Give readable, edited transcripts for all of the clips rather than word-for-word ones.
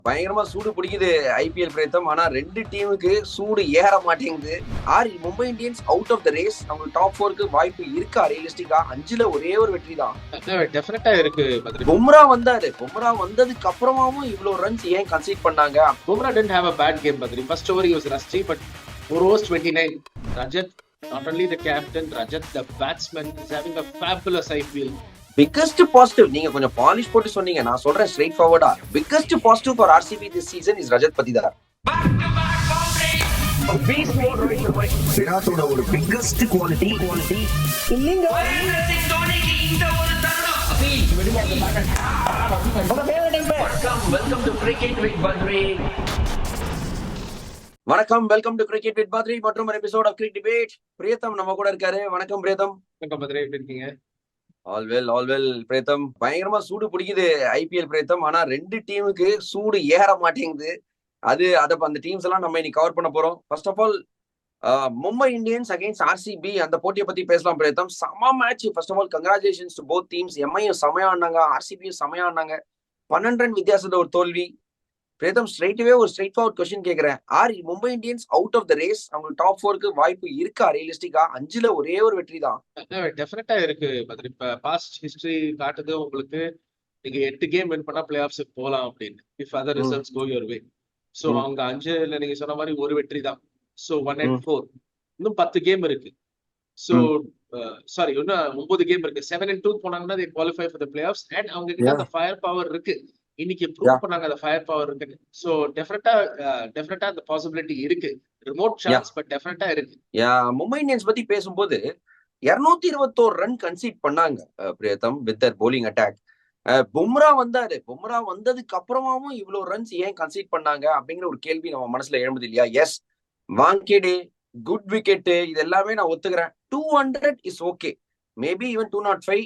பயங்கரமா சூடு பிடிக்குது ஐபிஎல் பிரேத்தம். ஆனா 2 டீமுக்கு சூடு ஏற மாட்டேங்குது. Mumbai Indians out of the race. அவங்க டாப் 4க்கு வாய்ப்பு இருக்கா ரியலிஸ்டிக்கா? 5ல ஒரே ஒரு வெற்றி தான். டெஃபினட்டா இருக்கு. பும்ரா வந்தாரு. பும்ரா வந்ததுக்கு அப்புறமாவும் இவ்வளவு ரன்ஸ் ஏன் கன்சீட் பண்ணாங்க? Bumrah didn't have a bad game, Badri. First over he was rusty, but 4 overs 29. Rajat, not only the captain, Rajat the batsman is having a fabulous IPL. Biggest positive, நீங்க கொஞ்சம் polish போட்டு சொன்னீங்க. நான் சொல்றேன் straight ஃபார்வர்டா, biggest positive for RCB this season is Rajat Patidar. விராட்டோட ஒரு biggest quality இல்லீங்க. வணக்கம், welcome to cricket with Badri மற்றும் ஒரு episode of cricket debate. Pritam நம்ம கூட இருக்காரு. வணக்கம் பிரியதம். வணக்கம் பத்ரி, எப்படி இருக்கீங்க? All well Pritam. பயங்கரமா சூடு பிடிக்குது ஐபிஎல் பிரேத்தம். ஆனா 2 டீமுக்கு சூடு ஏற மாட்டேங்குது. அந்த டீம்ஸ் எல்லாம் நம்ம இன்னைக்கு கவர் பண்ண போறோம். First of all Mumbai Indians against RCB, அந்த போட்டியை பத்தி பேசலாம் பிரேத்தம். செம match. First of all congratulations to both teams. எம்ஐயும் செமையா ஆனாங்க, ஆர்சிபியும் செமையா ஆனாங்க. 12 ரன் வித்தியாசத்துல ஒரு தோல்வி. பிரேத்தம், ஸ்ட்ரெயிட்வே ஒரு ஸ்ட்ரெயிட் ஃபார்வர்ட் கொஸ்டின் கேட்கிறேன். Mumbai Indians out of the race? அவங்க டாப் 4க்கு வாய்ப்பு இருக்கா ரியலிஸ்டிக்கா? 5ல ஒரே ஒரு வெற்றி தான். டெஃபினட்டா இருக்கு பத்ரி. இப்ப பாஸ்ட் ஹிஸ்டரி காட்டுது உங்களுக்கு, நீங்க 8 கேம் வின் பண்ணா பிளே ஆஃப்ஸ்க்கு போலாம் அப்படின்னு, if other results go your way. So அவங்க 5ல நீங்க சொன்ன மாதிரி ஒரு வெற்றி தான். சோ 1-4, இன்னும் 10 கேம் இருக்கு. சோ சாரி, இன்னும் 9 கேம் இருக்கு. 7-2 போனாங்கன்னா they qualify for the playoffs. and அவங்க கிட்ட அந்த ஃபயர் பவர் இருக்கு. இன்னைக்கு ப்ரூவ் பண்ணாங்க அந்த ஃபயர் பவர் இருக்கு. சோ டெஃபினட்டா அந்த பாசிபிலிட்டி இருக்கு. ரிமோட் சான்ஸ், பட் டெஃபினட்டா இருக்கு. மும்பை இந்தியன்ஸ் பத்தி பேசும்போது 221 ரன் கன்சீட் பண்ணாங்க Pritam with their bowling attack. Bumrah வந்தாரு. பும்ரா வந்ததுக்கு அப்புறமாவும் இவ்வளவு ரன்ஸ் ஏன் கன்சீட் பண்ணாங்க அப்படிங்கிற ஒரு கேள்வி நம்ம மனசுல எழும்புது இல்லையா? எஸ், வாங்கேடே, குட் விக்கெட், இது எல்லாமே நான் ஒத்துக்கிறேன். 200 இஸ் ஓகே, மேபி ஈவன் 205,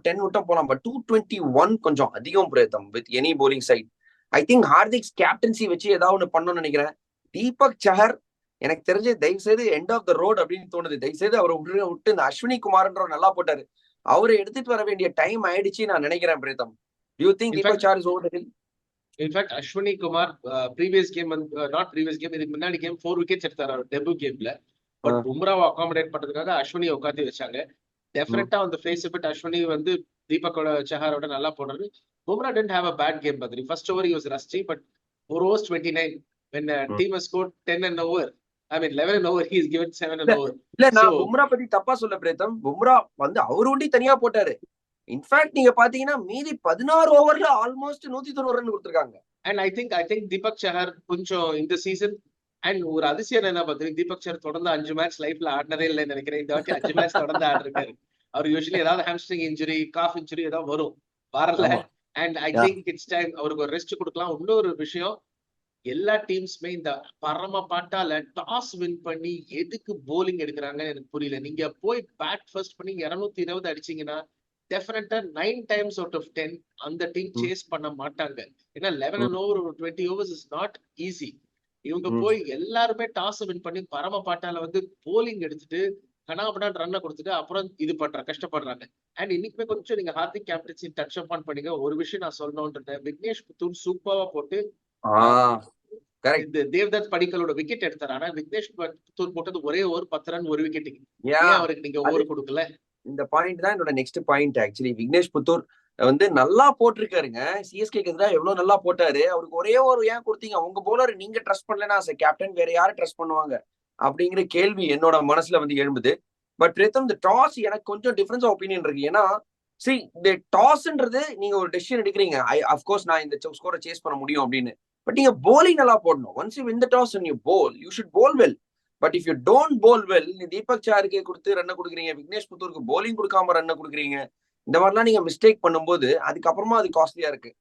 10 விட்டும் போலாம். பட் 221 கொஞ்சம் அதிகம் Preetham with any bowling side. I think Hardik captaincy வச்சு ஏதாவது ஒன்று பண்ணணும்னு நினைக்கிறேன். தீபக் சஹர் எனக்கு தெரிஞ்சு தயவு செய்து எண்ட் ஆஃப் த ரோட் அப்படின்னு தோணுது. தயவு செய்து அவரை விட்டு இந்த அஸ்வினி குமார்ன்ற நல்லா போட்டாரு, அவரை எடுத்துட்டு வர வேண்டிய டைம் ஆயிடுச்சு நான் நினைக்கிறேன் Preetham. Do you think Deepak Chahar is over the hill? In fact Ashwani Kumar previous game, not previous game, இதுக்கு முன்னாடி கேம் 4 விக்கெட்ஸ் எடுத்தாரு அவர் டெபியூ கேம்ல. பட் பும்ராவை அகாமடேட் பண்றதுக்காக அஸ்வினியை உட்காந்து வச்சாங்க. டெஃபினட்டா அந்த ஃபேஸ் எஃபெக்ட் அஸ்வினி வந்து தீபக்கோட சஹாரோட நல்லா போடுறது. Bumrah didn't have a bad game, Badri. First over he was rusty, but 4 overs 29 when team has scored 10 and over, I mean 11 and over, he is given 7 and over. இல்ல, நான் பும்ரா பத்தி தப்பா சொல்ல பிரேத்தம். பும்ரா வந்து அவரு ஒண்டி தனியா போட்டாரு. இன்ஃபேக்ட் நீங்க பாத்தீங்கன்னா மீதி 16 ஓவர்ல ஆல்மோஸ்ட் 190 ரன் கொடுத்திருக்காங்க. And I think தீபக் சஹர் கொஞ்சம் இந்த சீசன், அண்ட் ஒரு அதிசயம் என்ன பாத்தீங்கன்னா, தீபக் சஹர் தொடர்ந்து 5 மேட்ச் லைஃப்ல ஆடினதே இல்லைன்னு நினைக்கிறேன். இந்த வாட்டி 5 மேட்ச் தொடர்ந்து ஆடிருக்காரு. அவர் யூஸ்வலி ஏதாவது ஹாம்ஸ்ட்ரிங் இன்ஜுரி, காஃப் இன்ஜுரி ஏதாவது வரும், வரல. And I think it's time அவருக்கு ஒரு ரெஸ்ட் கொடுக்கலாம். இன்னொரு விஷயம், எல்லா டீம்ஸ்மே இந்த பரம பாட்டால டாஸ் வின் பண்ணி எதுக்கு போலிங் எடுக்கிறாங்கன்னு எனக்கு புரியல. நீங்க போய் பேட் ஃபர்ஸ்ட் பண்ணி 220 அடிச்சீங்கன்னா டெஃபினட்டா 9 times out of 10 அந்த டீம் சேஸ் பண்ண மாட்டாங்க. ஏன்னா 11 and over 20 overs is not easy. இவங்க போய் எல்லாருமே டாஸ் வின் பண்ணி பரம பாட்டால வந்து போலிங் எடுத்துட்டு கனாபடான் ரன்னை கொடுத்துட்டு அப்புறம் இது கஷ்டப்படுறாங்க. அண்ட் இன்னைக்குமே கொஞ்சம் நீங்க Hardik captaincy touch up on பண்ணீங்க. ஒரு விஷயம் நான் சொல்லணும்ன்றேன், விக்னேஷ் புத்தூர் சூப்பரா போட்டு தேவ்தத் படிக்கலோட விக்கெட் எடுத்தாரு. ஆனா விக்னேஷ் புத்தூர் போட்டது ஒரே ஓவர் 10 ரன், 1 விக்கெட்டுக்கு. அவருக்கு நீங்க ஓவர் கொடுக்கல. இந்த பாயிண்ட் தான் என்னோட next point. Actually Vignesh Puthur வந்து நல்லா போட்டிருக்காருங்க. சிஎஸ்கேக்கு எதிராக எவ்வளவு நல்லா போட்டாரு. அவருக்கு ஒரே ஒரு ஏன் கொடுத்தீங்க? உங்க போலர் நீங்க ட்ரஸ்ட் பண்ணலன்னா கேப்டன் வேற யாரும் ட்ரஸ்ட் பண்ணுவாங்க அப்படிங்கிற கேள்வி என்னோட மனசுல வந்து எழும்புது. பட் பிரேத்தம், இந்த டாஸ் எனக்கு கொஞ்சம் டிஃபரன்ஸ் ஆஃப் ஒப்பீனியன் இருக்கு. ஏன்னா இந்த டாஸ்ன்றது நீங்க ஒரு டெசிஷன் எடுக்கிறீங்க. அஃப்கோர்ஸ் நான் இந்த ஸ்கோரை சேஸ் பண்ண முடியும் அப்படின்னு. பட் நீங்க போலிங் நல்லா போடணும். Once you win the toss and you bowl, you should bowl well. But if you don't bowl well, நீ தீபக் சஹருக்கு கொடுத்து ரன்னை கொடுக்குறீங்க, விக்னேஷ் புத்தூருக்கு போலிங் கொடுக்காம ரன்னை கொடுக்குறீங்க, இந்த மாதிரிலாம் நீங்க மிஸ்டேக் பண்ணும்போது அதுக்கப்புறமா அது காஸ்ட்லியா இருக்கு.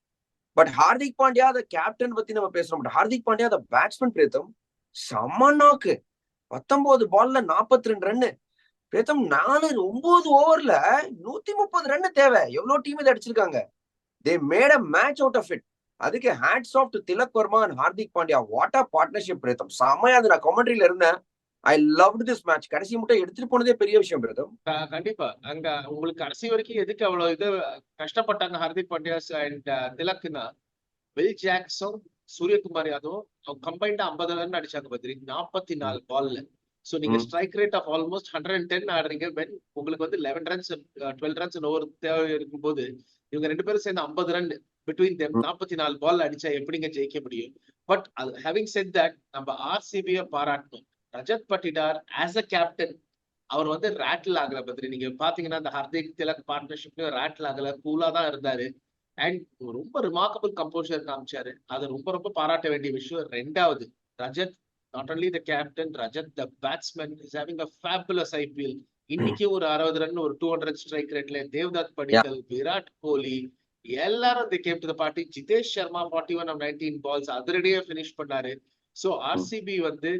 பட் ஹார்திக் பாண்டியா அந்த கேப்டன் பத்தி நம்ம பேசுறோம். பட் ஹார்திக் பாண்டியா அந்த பேட்ஸ்மேன் பிரேத்தம் செம்ம நாக்கு. 19 பால்ல 42 ரன்னு பிரேத்தம். 9 ஓவர்ல 130 ரன்னு தேவை. எவ்வளவு டீம் இதை அடிச்சிருக்காங்க. They made a match out of it. அதுக்கு hats off to Tilak Varma and Hardik Pandya. What a partnership Preetham. செம்மையா அது. நான் கமெண்ட்ரியில இருந்தேன். I loved this match. கடைசி மட்டும் எடுத்துட்டு போனதே பெரிய விஷயம் பிரதம். கண்டிப்பா அங்க உங்களுக்கு கடைசி வரைக்கும் எதுக்கு அவ்வளவு இது கஷ்டப்பட்டாங்க ஹார்திக் பாண்டியா அண்ட் திலக்னா, வில் ஜாக்சன், சூரியகுமார் யாதவ் அவங்க கம்பைண்டா 50 ரன் அடிச்சாங்க பத்ரி 44 பால்ல. சோ நீங்க ஸ்ட்ரைக் ரேட் ஆஃப் ஆல்மோஸ்ட் 110 ஆடுறீங்க. வென் உங்களுக்கு வந்து 11 ரன்ஸ் 12 ரன்ஸ் ஓவர் தேவை இருக்கும் போது இவங்க 2 பேரும் சேர்ந்து 50 ரன் பிட்வீன் தெம் 44 பால் அடிச்சா எப்படிங்க ஜெயிக்க முடியும்? பட் ஹேவிங் செட் தட் நம்ம ஆர்சிபியை பாராட்டணும். Rajat Patidar as a captain அவர் வந்து ரேட்டில் ஆகல பத்ரி. நீங்க பாத்தீங்கன்னா இந்த ஹர்திக் திலக் பார்ட்னர்ஷிப்லயும் ரேட்டில் ஆகல, கூலா தான் இருந்தாரு. அண்ட் ரொம்ப ரிமார்க்கபிள் கம்போசர் காமிச்சாரு. அது ரொம்ப ரொம்ப பாராட்ட வேண்டிய விஷயம். ரெண்டாவது, Rajat not only the captain, Rajat the batsman is having a fabulous IPL. இன்னைக்கு ஒரு 60 ரன் ஒரு 200 ஸ்ட்ரைக் ரேட்ல தேவ்தத் படிக்கல், விராட் கோலி எல்லாரும் they came to the party. Jitesh Sharma 41 of 19 balls அதிரடியா பினிஷ் பண்ணாரு. சோ ஆர்சிபி வந்து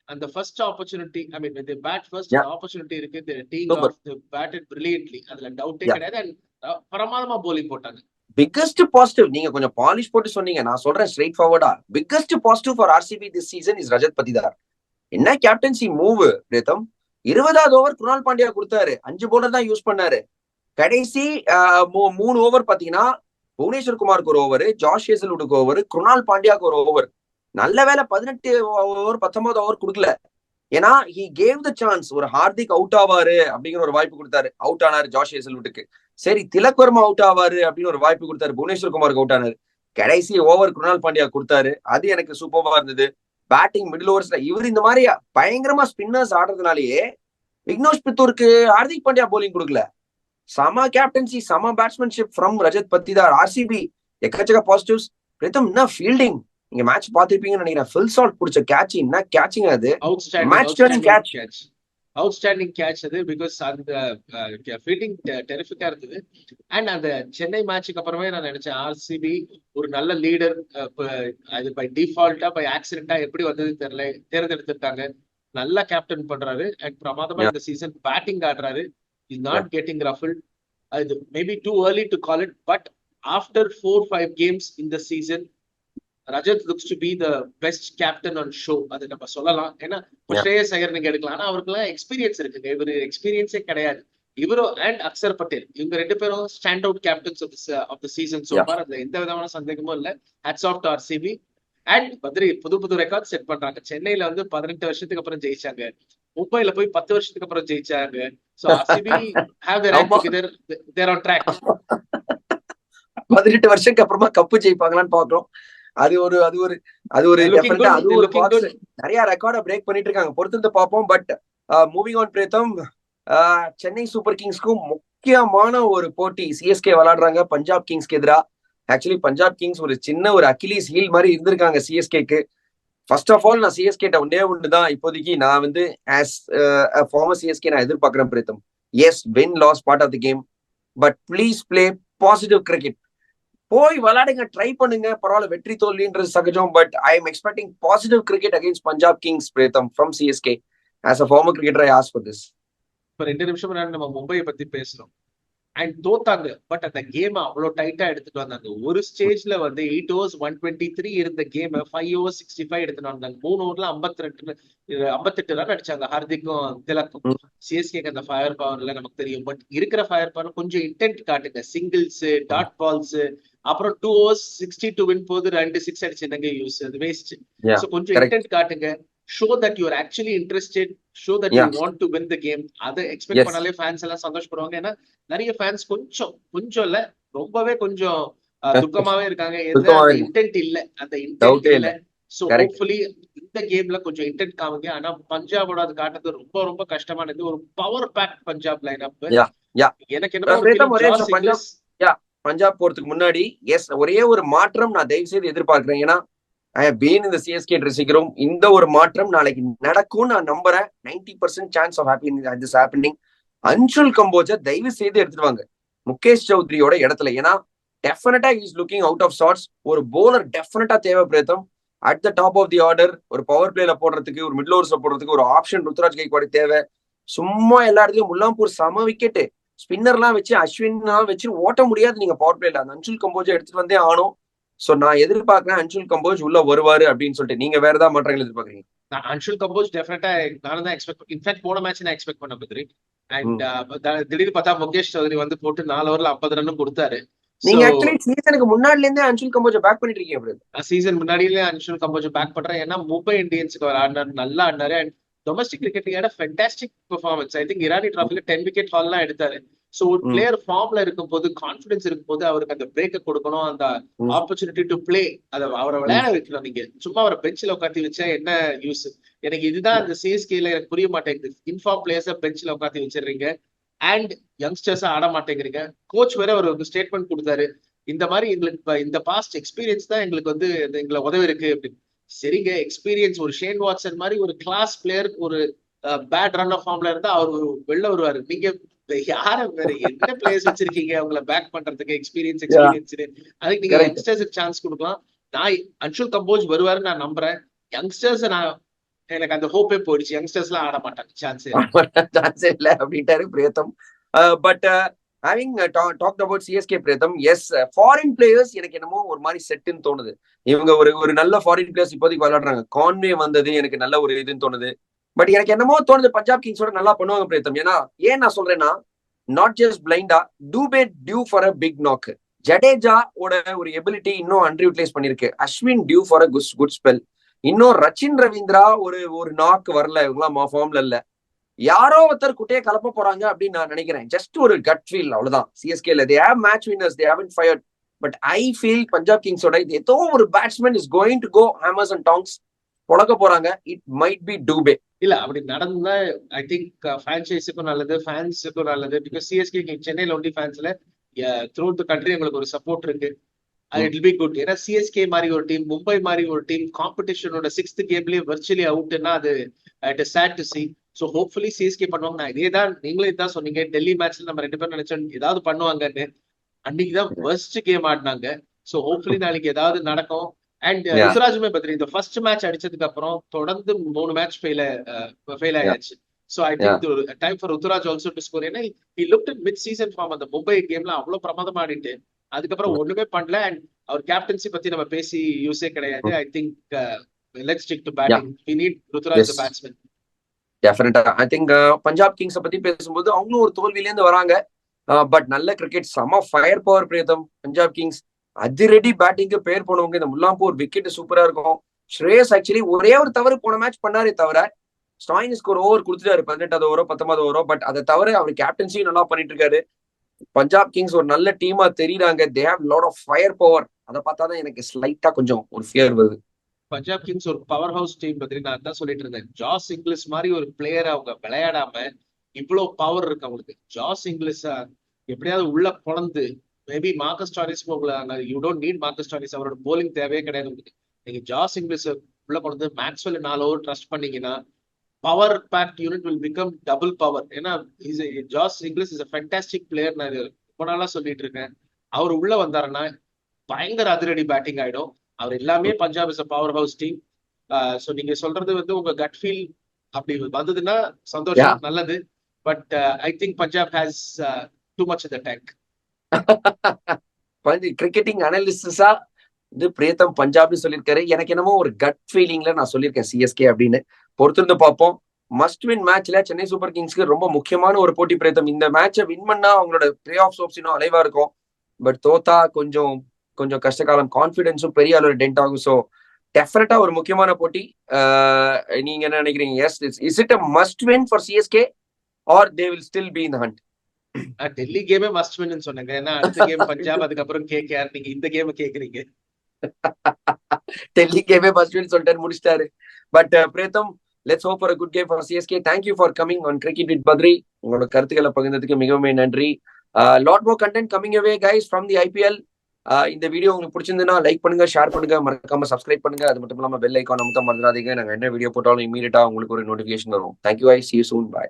அந்த first opportunity, I mean the bat first opportunity இருக்கு, the team of the batted brilliantly, அதுல டவுட்டே கிடையாது. அண்ட் பிரமாதமா bowling போட்டாங்க. பிக்கஸ்ட் பாசிட்டிவ், நீங்க கொஞ்சம் பாலிஷ் போட்டு சொன்னீங்க, நான் சொல்றேன் ஸ்ட்ரெயிட் ஃபார்வர்டா. Biggest positive for RCB this season is Rajat Patidar. என்ன கேப்டன்சி மூவ் பிரேதம். 20வது ஓவர் குணால் பாண்டியா கொடுத்தாரு, 5 bowler தான் யூஸ் பண்ணாரு. கடைசி 3 ஓவர் பாத்தீங்கன்னா புவனேஸ்வர் குமாருக்கு ஒரு ஓவர், ஜாஷ் ஹேசல்வுட்டுக்கு ஓவர், குணால் பாண்டியாக்கு ஒரு ஓவர். நல்ல வேலை 18 ஓவர் 19 ஓவர் கொடுக்கல. ஏன்னா ஹி கேவ் த சான்ஸ். ஒரு ஹார்திக் அவுட் ஆவாரு அப்படிங்கிற ஒரு வாய்ப்பு கொடுத்தாரு, அவுட் ஆனாரு ஜாஷ் ஹேசல்வுட்டுக்கு. சரி திலக் வர்மா அவுட் ஆவாரு அப்படின்னு ஒரு வாய்ப்பு கொடுத்தாரு, புவனேஸ்வர் குமாருக்கு அவுட் ஆனாரு. கடைசி ஓவர் குணால் பாண்டியா கொடுத்தாரு, அது எனக்கு சூப்பரா இருந்தது. பேட்டிங் மிடில் ஓவர்ஸ்ல இவர் இந்த மாதிரி பயங்கரமா ஸ்பின்னர்ஸ் ஆடுறதுனாலேயே விக்னேஷ் பித்தூருக்கு ஹார்திக் பாண்டியா போலிங் கொடுக்கல. சம கேப்டன்சி, சம பேட்ஸ்மேன்ஷிப் ஃப்ரம் ரஜத் பட்டிதார். ஆர்சிபி எக்கச்சக்க பாசிட்டிவ்ஸ். பிரீத்தம் என்ன ஃபீல்டிங், நீங்க மேட்ச் பாத்திருப்பீங்கன்னு நினைக்கிறேன். ஃபுல் ஷாட் பிடிச்ச கேட்ச், என்ன கேட்சிங் அது, match turning catch, outstanding catch அது. பிகாஸ் அந்த ஃபீல்டிங் டெரிஃபிக்கா இருந்தது. அண்ட் அந்த சென்னை மேட்சுக்கு அப்புறமே நான் நினைச்சேன் ஆர்சிபி ஒரு நல்ல லீடர் அது பை டிஃபால்ட்டா பை ஆக்சிடென்டா எப்படி வந்தது தெரியல, தேர்ந்தெடுத்துட்டாங்க. நல்லா கேப்டன் பண்றாரு. அண்ட் பிரமாதமா இந்த சீசன் பேட்டிங் ஆடுறாரு. Is not getting ruffled. அது maybe too early to call it, but after 4-5 games in the season Rajat looks to be the best captain on show. அது நம்ம சொல்லலாம். ஏன்னா ஸ்ரேயஸ் ஐயர் நீங்க எடுக்கலாம், ஆனா அவருக்குலாம் எக்ஸ்பீரியன்ஸ் இருக்குங்க. இவரு எக்ஸ்பீரியன்ஸே கிடையாது. இவரும் அண்ட் அக்சர் பட்டேல் இவங்க 2 பேரும் stand out captains of the season so far. அதுல எந்த விதமான சந்தேகமும் இல்ல. Hats off to RCB. And Badri புது ரெக்கார்ட் செட் பண்றாங்க. சென்னையில வந்து 18 வருஷத்துக்கு அப்புறம் ஜெயிச்சாங்க, மும்பைல போய் 10 வருஷத்துக்கு அப்புறம் ஜெயிச்சாங்க. So RCB have their act together, they're on track. 18 வருஷத்துக்கு அப்புறமா கப்பு ஜெயிப்பாங்களான்னு பாக்குறோம். அது ஒரு டெஃபினட்டா அது ஒரு பாக்ஸ். நிறைய ரெக்கார்டை பிரேக் பண்ணிட்டு இருக்காங்க, பொறுத்து பார்ப்போம். But moving on Preetham, Chennai Super கிங்ஸ்க்கும் முக்கியமான ஒரு போட்டி சிஎஸ்கே விளையாடுறாங்க பஞ்சாப் கிங்ஸ்க்கு எதிராக. ஆக்சுவலி பஞ்சாப் கிங்ஸ் ஒரு சின்ன ஒரு அக்கிலீஸ் ஹீல் மாதிரி இருந்திருக்காங்க சிஎஸ்கேக்கு. ஃபர்ஸ்ட் ஆஃப் ஆல் நான் சிஎஸ்கே ஒன்று தான் இப்போதைக்கு நான் வந்து ஆஸ் ஃபார்மர் சிஎஸ்கே நான் எதிர்பார்க்கிறேன் Preetham. Yes, win loss part of the game, but please play positive cricket. போய் விளையாடுங்க, ட்ரை பண்ணுங்க, பரவாயில்ல, வெற்றி தோல்வின்றது சகஜம். But I am expecting positive cricket against Punjab Kings Preetham from CSK. As a former cricketer I ask for this. இப்ப 2 நிமிஷம் நம்ம மும்பையை பத்தி பேசுறோம். அண்ட் தோத்தாங்க, பட் அந்த கேம் அவ்வளவு டைட்டா எடுத்துட்டு வந்தாங்க. ஒரு ஸ்டேஜ்ல வந்து 8 overs 123 இருந்த கேம் 5 overs 65 எடுத்துட்டு வந்தாங்க. 3 ஓவர்ல 58 ரன் அடிச்சாங்க ஹார்திக்கும் திலக்கும். சிஎஸ்கேக்கு அந்த ஃபயர் பவர்ல நமக்கு தெரியும். பட் இருக்கிற ஃபயர் பவர் கொஞ்சம் இன்டென்ட் காட்டுங்க. சிங்கிள்ஸ், டாட் பால்ஸ், அப்புறம் 2 overs 62 வின் போது 2 6 அடிச்சிருந்தாங்க, யூஸ் அது வேஸ்ட். சோ கொஞ்சம் இன்டென்ட் காட்டுங்க. show that you are actually interested, show that you want to win the game. அதை எக்ஸ்பெக்ட் பண்ணாலே ஃபேன்ஸ் எல்லாம் சந்தோஷப்படுவாங்க. ஏன்னா நிறைய ஃபேன்ஸ் கொஞ்சம் இல்ல, ரொம்பவே கொஞ்சம் துக்கமாவே இருக்காங்க. இன்டென்ட் இல்ல, அந்த இன்டென்ட் இல்ல. சோ ஹோப்ஃபுல்லி இந்த கேம்ல கொஞ்சம் இன்டென்ட் காமிங்க. ஆனா பஞ்சாபோட அது காட்டுறது ரொம்ப ரொம்ப கஷ்டமானது. ஒரு power pack Punjab line up. எனக்கு என்ன பஞ்சாப் போறதுக்கு முன்னாடி எஸ் ஒரே ஒரு மாற்றம் நான் தயவு செய்து எதிர்பார்க்கிறேன். ஏன்னா I have been in the CSK dressing room. இந்த ஒரு மாற்றம் நாளைக்கு நடக்கும் நான் நம்புறேன். 90% chance of this happening. Anshul கம்போஜை தயவு செய்து எடுத்துட்டு முகேஷ் சௌத்ரியோட இடத்துல. ஏன்னா definitely is looking out of sorts. ஒரு போலர் டெஃபினட்டா தேவை Preetham. At the top of the order ஒரு பவர் பிளேல போடுறதுக்கு, ஒரு மிடில் ஓவர்ஸ்ல போடுறதுக்கு ஒரு ஆப்ஷன் ருத்ராஜ் கைக்வாட் தேவை. சும்மா எல்லா இடத்துலயும் முல்லாம்பூர் சம விக்கெட்டு, ஸ்பின்னர்லாம் வச்சு அஸ்வின்லாம் வச்சு ஓட்ட முடியாது நீங்க பவர் பிளேல. அந்த அன்சுல் கம்போஜை எடுத்துட்டு வந்தே ஆனும். சோ நான் எதிர்பார்க்கிறேன் அன்சுல் கம்போஜ் உள்ள வருவாரு அப்படின்னு சொல்லிட்டு. நீங்க வேற ஏதாவது மாற்றங்கள் எதிர்பார்க்கறீங்க? அன்சுல் கம்போஜ் டெஃபினட்டா நானும் தான் எக்ஸ்பெக்ட். இன்ஃபேக்ட் போன மேட்ச் நான் எக்ஸ்பெக்ட் பண்ண பத்ரி. அண்ட் திடீர்னு பார்த்தா முகேஷ் சௌத்ரி வந்து போட்டு 4 ஓவர்ல 50 ரன் கொடுத்தாரு. நீங்க ஆக்சுவலி சீசனுக்கு முன்னாடில இருந்தே அன்சுல் கம்போஜை பேக் பண்ணிட்டு இருக்கீங்க bro. சீசன் முன்னாடியிலே அன்சுல் கம்போஜ் பேக் பண்றேன். ஏன்னா மும்பை இந்தியன்ஸ்க்கு அவர் ஆடினார், நல்லா ஆடினாரு. And domestic cricket fantastic performance. I think Irani டிராஃபில 10 விக்கெட் ஹால்லாம் எடுத்தாரு. சோ ஒரு பிளேயர் ஃபார்ம்ல இருக்கும் போது, கான்பிடன்ஸ் இருக்கும் போது அவருக்கு அந்த பிரேக்க கொடுக்கணும், அந்த ஆப்பர்ச்சுனிட்டி டு பிளே, அதை அவரை விளையாட வைக்கணும். நீங்க சும்மா அவரை பெஞ்சில உட்காந்து வச்சா என்ன யூஸ்? எனக்கு இதுதான் இந்த சிஎஸ்கேல எனக்கு புரிய மாட்டேங்குது. இன்ஃபார்ம் பிளேயர்ஸ பெஞ்சில உட்காந்து வச்சிடுறீங்க அண்ட் யங்ஸ்டர்ஸ் ஆட மாட்டேங்கிறீங்க. கோச் வேற ஒரு ஸ்டேட்மெண்ட் கொடுத்தாரு, இந்த மாதிரி எங்களுக்கு இந்த பாஸ்ட் எக்ஸ்பீரியன்ஸ் தான் எங்களுக்கு வந்து எங்களை உதவி இருக்கு அப்படின்னு. சரிங்க, எக்ஸ்பீரியன்ஸ் ஒரு ஷேன் வாட்சன் மாதிரி ஒரு கிளாஸ் பிளேயர் ஒரு பேட் ரன் ஆஃப் ஃபார்ம்ல இருந்தா அவர் வெளில வருவாரு. நீங்க யார வேற என்ன பிளேயர்ஸ் வச்சிருக்கீங்க அவங்கள பேக் பண்றதுக்கு? எக்ஸ்பீரியன்ஸ் அதுக்கு நீங்க யங்ஸ்டர்ஸுக்கு சான்ஸ் கொடுக்கலாம். நான் அன்சுல் கம்போஜ் வருவாருன்னு நான் நம்புறேன். யங்ஸ்டர்ஸ் எனக்கு அந்த ஹோப்பே போயிடுச்சு. யங்ஸ்டர்ஸ் எல்லாம் ஆட மாட்டாங்க, சான்ஸ் இல்ல அப்படின்ட்டாரு Preetham. But having talked about CSK Preetham, yes foreign players எனக்கு என்னமோ ஒரு மாதிரி செட்டுன்னு தோணுது. இவங்க ஒரு நல்ல ஃபாரின் பிளேயர்ஸ் இப்போதைக்கு விளையாடுறாங்க. கான்வே வந்தது எனக்கு நல்ல ஒரு இதுன்னு தோணுது. பட் எனக்கு என்னமோ தோணுது பஞ்சாப் கிங்ஸோட நல்லா பண்ணுவாங்க பிரேத்தம். ஏன்னா ஏன் நான் சொல்றேன்னா, நாட் ஜஸ்ட் பிளைண்டா, Dube due for a big knock. Jadeja ஓட ஒரு எபிலிட்டி இன்னும் அன்யூட்டிலைஸ் பண்ணிருக்கு. Ashwin due for a good spell. இன்னும் ரச்சின் ரவீந்திரா ஒரு நாக்கு வரல, இவங்களாம் ஃபார்ம்ல இல்ல. யாரோ ஒருத்தர் குட்டையை கலப்ப போறாங்க அப்படின்னு நான் நினைக்கிறேன். ஜஸ்ட் ஒரு கட் ஃபீல், அவ்வளவுதான். சிஎஸ்கேல they have match winners, they haven't fired. But I feel Punjab கிங்ஸோட இது ஏதோ ஒரு batsman is going to go hammers and tongs பொழக்க போறாங்க. It might be Dube. இல்ல அப்படி நடந்தா ஐ திங்க் பிரான்சைஸுக்கும் நல்லது, ஃபேன்ஸுக்கும் நல்லது. பிகாஸ் சிஎஸ்கே சென்னையில ஒன்லி ஃபேன்ஸ்ல த்ரூ தி கண்ட்ரி எங்களுக்கு ஒரு சப்போர்ட் இருக்கு. It will be good. ஏன்னா சிஎஸ்கே மாதிரி ஒரு டீம், மும்பை மாதிரி ஒரு டீம் காம்படிஷனோட 6th கேம்லயே வர்ச்சுவலி அவுட்னா அது it is sad to see. So hopefully CSK பண்ணுவாங்க. நான் இதே தான், நீங்களே இதான் சொன்னீங்க, டெல்லி மேட்ச்ல நம்ம 2 பேரும் நினைச்சோம் ஏதாவது பண்ணுவாங்கன்னு. அன்னைக்குதான் ஃபர்ஸ்ட் கேம் ஆடினாங்க. ஸோ ஹோப்ஃபுல்லி நாளைக்கு ஏதாவது நடக்கும். அண்ட் ருத்துராஜுமே பத்திரி இந்த ஃபர்ஸ்ட் மேட்ச் அடிச்சதுக்கு அப்புறம் தொடர்ந்து 3 மேட்ச் ஃபெயில் ஆயாச்சு. So I think time for Ruturaj also to score. ஏன்னா he looked at mid season form. அந்த மும்பை கேம்ல அவ்வளவு பிரமாதமா ஆடிட்டு அதுக்கப்புறம் ஒண்ணுமே பண்ணல. அண்ட் அவர் கேப்டன்சி பத்தி நம்ம பேசி யூஸே கிடையாது. I think let's stick to batting. We need Ruturaj the batsman. டெஃபினட்டா ஐ திங்க் பஞ்சாப் கிங்ஸை பத்தி பேசும்போது அவங்களும் ஒரு தோல்வியிலேருந்து வராங்க. பட் நல்ல கிரிக்கெட், செம ஃபயர் பவர் பிரேதம் பஞ்சாப் கிங்ஸ். அதிரடி பேட்டிங்கு பேர் போனவங்க. இந்த முல்லாம்பூர் விக்கெட் சூப்பரா இருக்கும். ஸ்ரேயஸ் ஆக்சுவலி ஒரே ஒரு தவறு போன மேட்ச் பண்ணாரே தவிர, ஸ்டாயினிஸ்க்கு ஒரு ஓவர் கொடுத்துட்டாரு, 18வது ஓவரோ 19வது ஓவரோ. பட் அதை தவிர அவர் கேப்டன்சியும் நல்லா பண்ணிட்டு இருக்காரு. பஞ்சாப் கிங்ஸ் ஒரு நல்ல டீமா தெரியுறாங்க. They have lot of fire power. அதை பார்த்தாதான் எனக்கு ஸ்லைட்டா கொஞ்சம் ஒரு ஃபியர் வருது. பஞ்சாப் கிங்ஸ் ஒரு பவர் ஹவுஸ் டீம் பத்தி நான் தான் சொல்லிட்டு இருந்தேன். ஜாஸ் இங்கிலீஷ் மாதிரி ஒரு பிளேயர் அவங்க விளையாடாம இவ்வளவு பவர் இருக்கு அவங்களுக்கு. ஜாஸ் இங்கிலீஷ் எப்படியாவது உள்ள பொழந்து, maybe Marcus Stoinis you don't need Marcus Stoinis, அவரோட போலிங் தேவையே கிடையாது உங்களுக்கு. நீங்க ஜாஸ் இங்கிலீஷ் உள்ள பொழந்து மேக்ஸ்வெல் 4 ஓவர் ட்ரஸ்ட் பண்ணீங்கன்னா power packed unit will become double power. ஏன்னா Josh Inglis is a fantastic player. நான் ரொம்ப நாளா சொல்லிட்டு இருக்கேன். அவர் உள்ள வந்தாருன்னா பயங்கர அதிரடி பேட்டிங் ஆயிடும். அவர் எல்லாமே Punjab is a power house team. So நீங்க சொல்றது வந்து உங்க கட் ஃபீல் அப்படி வந்ததுன்னா சந்தோஷம், நல்லது. But I think Punjab has too much in the tank. Cricketing அனலிஸ்டா இது பிரேத்தம் பஞ்சாப்னு சொல்லியிருக்காரு. எனக்கு என்னமோ ஒரு கட் ஃபீலிங்ல நான் சொல்லியிருக்கேன் சிஎஸ்கே அப்படின்னு. பொறுத்திருந்து பார்ப்போம். மஸ்ட் வின் மேட்ச்ல சென்னை சூப்பர் கிங்ஸ்க்கு ரொம்ப முக்கியமான ஒரு போட்டி பிரேத்தம். இந்த மேட்சை வின் பண்ணா அவங்களோட பிளே ஆஃப் ஹோப்ஸ் இன்னும் அலைவா இருக்கும். பட் தோத்தா கொஞ்சம் கஷ்டகாலம், கான்ஃபிடன்ஸும் பெரிய அளவு டென்ட் ஆகும். ஸோ டெஃபினட்டா ஒரு முக்கியமான போட்டி. நீங்க என்ன நினைக்கிறீங்க? Yes, is it a must win for CSK or they will still be in the hunt? Delhi கேமே மஸ்ட் வின்னு சொன்னாங்க. ஏன்னா அடுத்த கேம் பஞ்சாப், அதுக்கப்புறம் கேகேஆர். நீங்க இந்த கேம் கேக்குறீங்க. டெல்லி கேமே மஸ்ட் வின் சொல்லிட்டு முடிச்சிட்டாரு. But Preetham, let's hope for a good game for CSK. Thank you for coming on Cricket with Badri. உங்களோட கருத்துக்களை பகிர்ந்ததுக்கு மிகவும் நன்றி. Lot more content coming away guys from the IPL. இந்த வீடியோ உங்களுக்கு பிடிச்சிருந்ததுன்னா லைக் பண்ணுங்க, ஷேர் பண்ணுங்க, மறக்காம சப்ஸ்கிரைப் பண்ணுங்க. அது மட்டும் இல்லாம பெல் ஐக்கான் அமுத்த மறந்துடாதீங்க. நாங்க என்ன வீடியோ போட்டாலும் இமீடியட்டா உங்களுக்கு ஒரு நோட்டிபிகேஷன் வரும். Thank you guys, see you soon, bye.